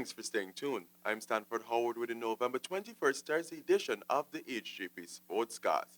Thanks for staying tuned. I'm Stanford Howard with the November 21st Thursday edition of the Hgptv Sportscast.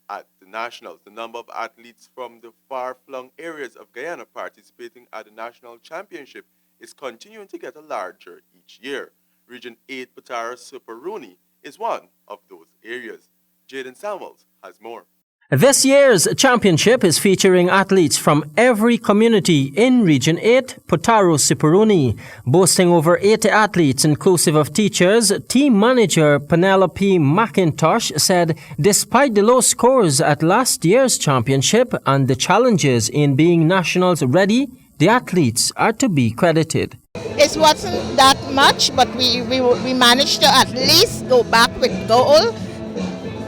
At the Nationals, the number of athletes from the far-flung areas of Guyana participating at the National Championship is continuing to get larger each year. Region 8 Patara Super Rooney is one of those areas. Jaden Samuels has more. This year's championship is featuring athletes from every community in Region 8, Potaro Siperuni. Boasting over 80 athletes inclusive of teachers, team manager Penelope McIntosh said despite the low scores at last year's championship and the challenges in being nationals ready, the athletes are to be credited. It wasn't that much, but we managed to at least go back with gold,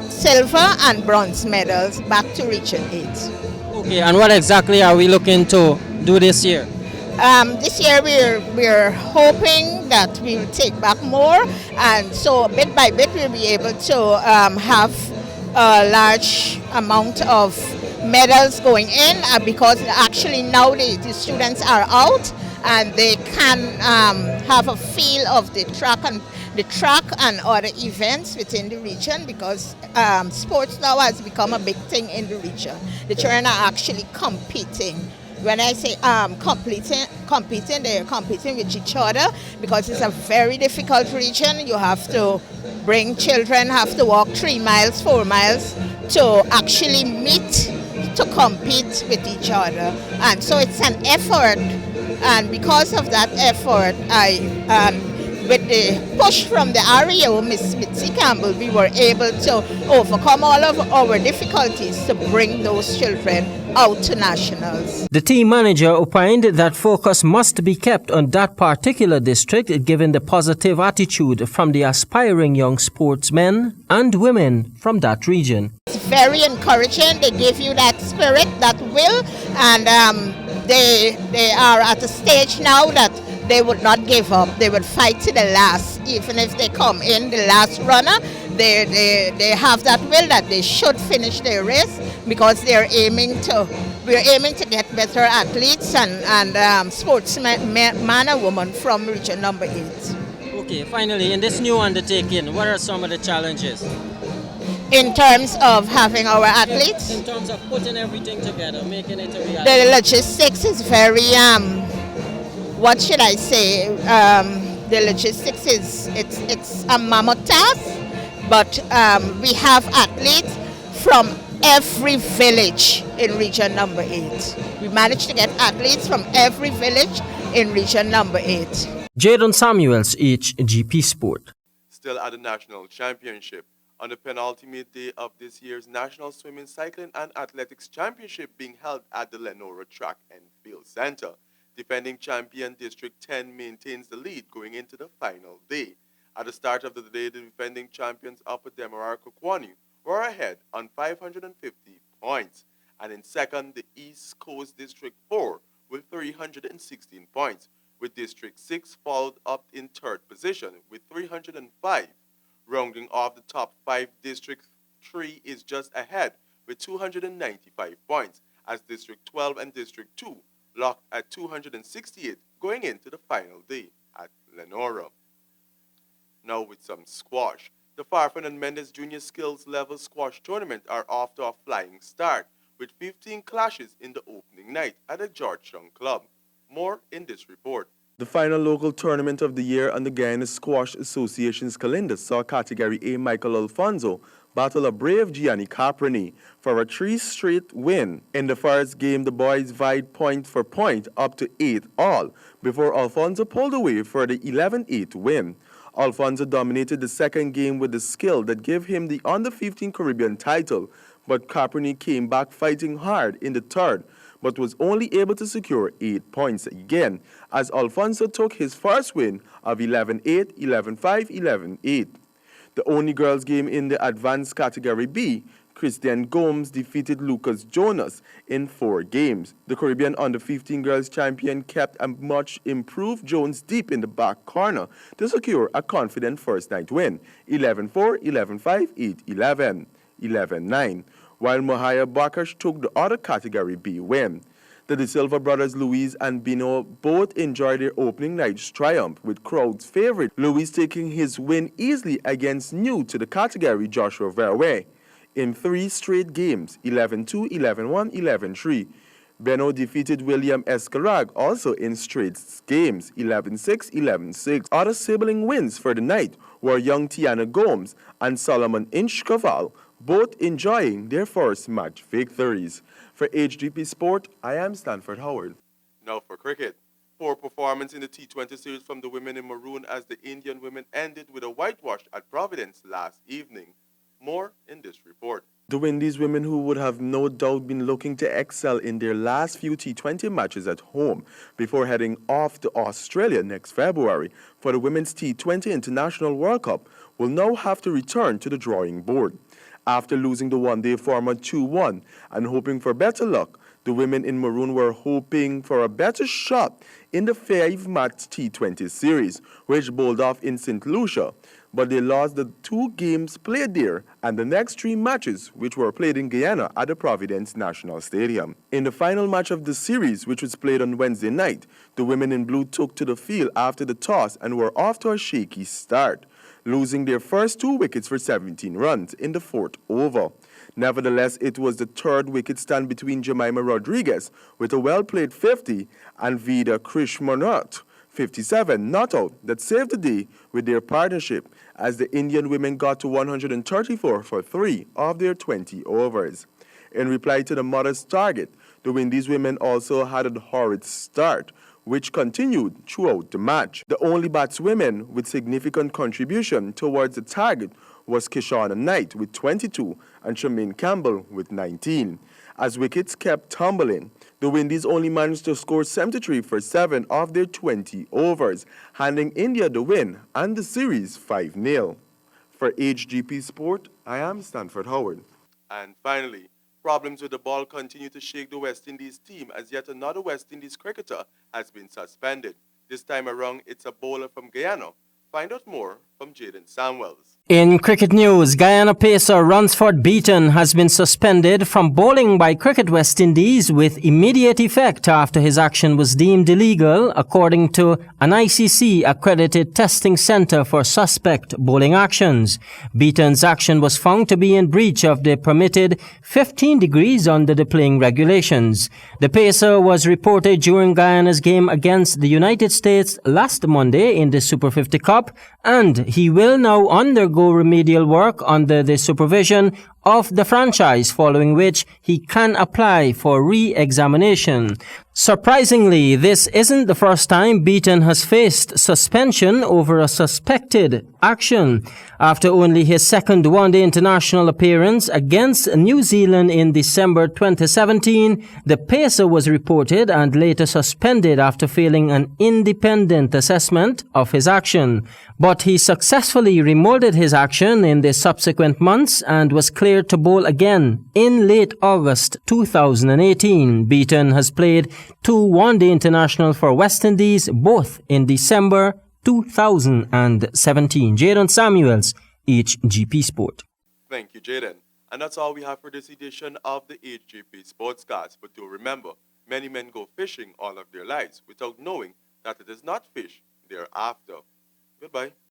silver and bronze medals back to Region 8. Okay, and what exactly are we looking to do this year? This year we're hoping that we'll take back more, and so bit by bit we'll be able to have a large amount of medals going in, because actually now the students are out and they can have a feel of the track and other events within the region, because sports now has become a big thing in the region. The children are actually competing. When I say competing, they're competing with each other, because it's a very difficult region. You have to bring children, have to walk 3 miles, 4 miles to actually meet to compete with each other. And so it's an effort, and because of that effort, with the push from the REO, Miss Mitzi Campbell, we were able to overcome all of our difficulties to bring those children out to nationals. The team manager opined that focus must be kept on that particular district given the positive attitude from the aspiring young sportsmen and women from that region. It's very encouraging. They give you that spirit, that will, and they are at a stage now that they would not give up. They would fight to the last. Even if they come in the last runner, they have that will that they should finish their race, because we're aiming to get better athletes and sportsmen, man and woman from region number 8. Okay, finally, in this new undertaking, what are some of the challenges? In terms of having our athletes? In terms of putting everything together, making it a reality. The logistics is very what should I say? The logistics it's a mammoth task, but we have athletes from every village in region number 8. We managed to get athletes from every village in region number 8. Jaden Samuels, Hgp Sport. Still at the National Championship. On the penultimate day of this year's National Swimming, Cycling and Athletics Championship being held at the Lenora Track and Field Center. Defending champion District 10 maintains the lead going into the final day. At the start of the day, the defending champions Upper Demerara Kukwani were ahead on 550 points. And in second, the East Coast District 4 with 316 points, with District 6 followed up in third position with 305. Rounding off the top 5, District 3 is just ahead with 295 points, as District 12 and District 2 locked at 268 going into the final day at Lenora. Now with some squash. The Farfan and Mendes Junior Skills Level Squash Tournament are off to a flying start with 15 clashes in the opening night at the Georgetown Club. More in this report. The final local tournament of the year on the Guyana Squash Association's calendar saw Category A Michael Alfonso battle a brave Gianni Caproni for a 3-straight win. In the first game, the boys vied point for point up to 8-all before Alfonso pulled away for the 11-8 win. Alfonso dominated the second game with the skill that gave him the Under-15 Caribbean title, but Caproni came back fighting hard in the third, but was only able to secure 8 points again, as Alfonso took his first win of 11-8, 11-5, 11-8. The only girls' game in the advanced Category B, Christian Gomes defeated Lucas Jonas in 4 games. The Caribbean Under-15 girls champion kept a much improved Jones deep in the back corner to secure a confident first night win, 11-4, 11-5, 8-11, 11-9, while Mohaya Bakash took the other Category B win. The De Silva brothers Luis and Bino both enjoyed their opening night's triumph, with crowds favorite Luis taking his win easily against new to the category Joshua Verwey in 3 straight games, 11-2, 11-1, 11-3. Beno defeated William Escarag also in straight games, 11-6, 11-6. Other sibling wins for the night were young Tiana Gomes and Solomon Inchkaval, both enjoying their first match victories. For HGP Sport, I am Stanford Howard. Now for cricket. Poor performance in the T20 series from the women in maroon as the Indian women ended with a whitewash at Providence last evening. More in this report. The Windies women, who would have no doubt been looking to excel in their last few T20 matches at home before heading off to Australia next February for the Women's T20 International World Cup, will now have to return to the drawing board. After losing the one-day format 2-1 and hoping for better luck, the women in maroon were hoping for a better shot in the 5-match T20 series, which bowled off in St. Lucia, but they lost the 2 games played there and the next 3 matches, which were played in Guyana at the Providence National Stadium. In the final match of the series, which was played on Wednesday night, the women in blue took to the field after the toss and were off to a shaky start, losing their first 2 wickets for 17 runs in the 4th over. Nevertheless, it was the 3rd wicket stand between Jemima Rodriguez with a well-played 50 and Vida Krishmanat 57 not out that saved the day with their partnership as the Indian women got to 134 for 3 of their 20 overs. In reply to the modest target, the Windies women also had a horrid start, which continued throughout the match. The only batswomen with significant contribution towards the target was Kishana Knight with 22 and Tremaine Campbell with 19. As wickets kept tumbling, the Windies only managed to score 73 for 7 of their 20 overs, handing India the win and the series 5-0. For HGP Sport, I am Stanford Howard. And finally, problems with the ball continue to shake the West Indies team as yet another West Indies cricketer has been suspended. This time around, it's a bowler from Guyana. Find out more from Jaden Samuels. In cricket news, Guyana pacer Ransford Beaton has been suspended from bowling by Cricket West Indies with immediate effect after his action was deemed illegal, according to an ICC-accredited testing centre for suspect bowling actions. Beaton's action was found to be in breach of the permitted 15 degrees under the playing regulations. The pacer was reported during Guyana's game against the United States last Monday in the Super 50 Cup, and he will now undergo remedial work under the supervision of the franchise, following which he can apply for re-examination. Surprisingly, this isn't the first time Beaton has faced suspension over a suspected action. After only his second one-day international appearance against New Zealand in December 2017, the pacer was reported and later suspended after failing an independent assessment of his action. But he successfully remolded his action in the subsequent months and was cleared to bowl again in late August 2018. Beaton has played 2 one-day internationals for West Indies, both in December 2017. Jaden Samuels, HGP Sport. Thank you, Jaden. And that's all we have for this edition of the HGP Sportscast. But do remember, many men go fishing all of their lives without knowing that it is not fish they're after. Goodbye.